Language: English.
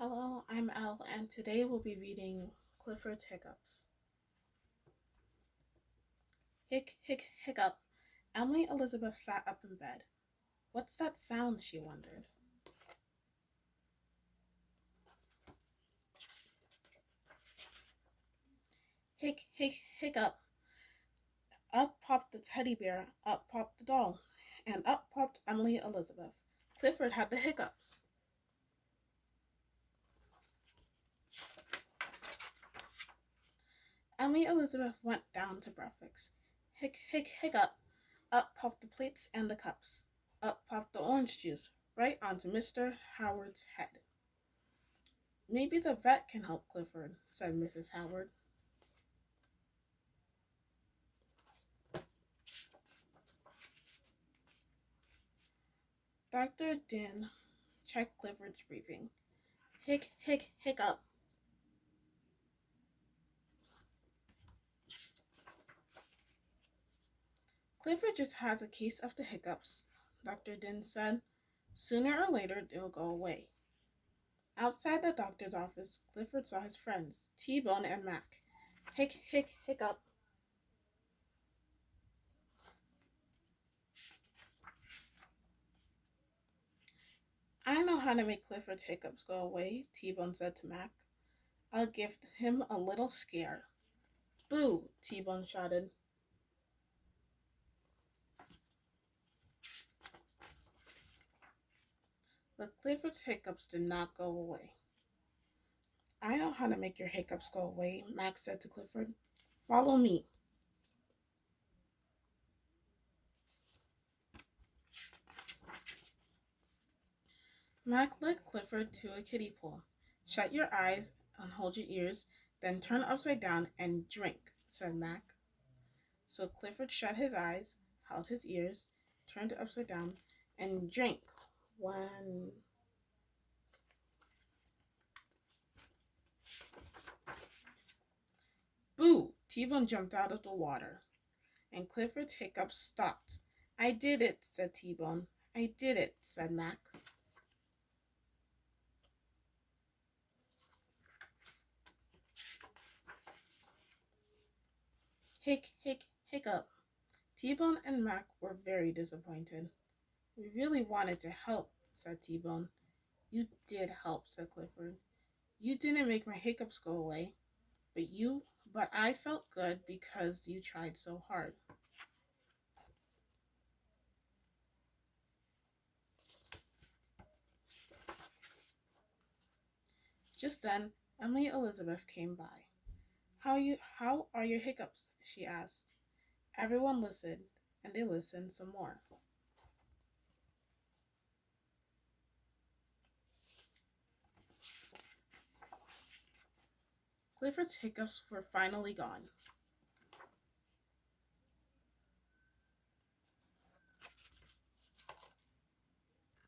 Hello, I'm Elle, and today we'll be reading Clifford's Hiccups. Hiccup. Emily Elizabeth sat up in bed. What's that sound, she wondered. Hiccup. Up popped the teddy bear, up popped the doll, and up popped Emily Elizabeth. Clifford had the hiccups. Emily Elizabeth went down to breakfast. Hiccup. Up popped the plates and the cups. Up popped the orange juice, right onto Mr. Howard's head. Maybe the vet can help Clifford, said Mrs. Howard. Dr. Din checked Clifford's breathing. Hiccup. Clifford just has a case of the hiccups, Dr. Din said. Sooner or later, they'll go away. Outside the doctor's office, Clifford saw his friends, T-Bone and Mac. Hiccup. I know how to make Clifford's hiccups go away, T-Bone said to Mac. I'll give him a little scare. Boo, T-Bone shouted. But Clifford's hiccups did not go away. I know how to make your hiccups go away, Max said to Clifford. Follow me. Mac led Clifford to a kiddie pool. Shut your eyes and hold your ears, then turn upside down and drink, said Mac. So Clifford shut his eyes, held his ears, turned upside down, and drank when... Boo! T-Bone jumped out of the water, and Clifford's hiccups stopped. I did it, said T-Bone. I did it, said Mac. Hiccup. T-Bone and Mac were very disappointed. We really wanted to help, said T-Bone. You did help, said Clifford. You didn't make my hiccups go away, but I felt good because you tried so hard. Just then, Emily Elizabeth came by. How are your hiccups? She asked. Everyone listened, and they listened some more. Clifford's hiccups were finally gone.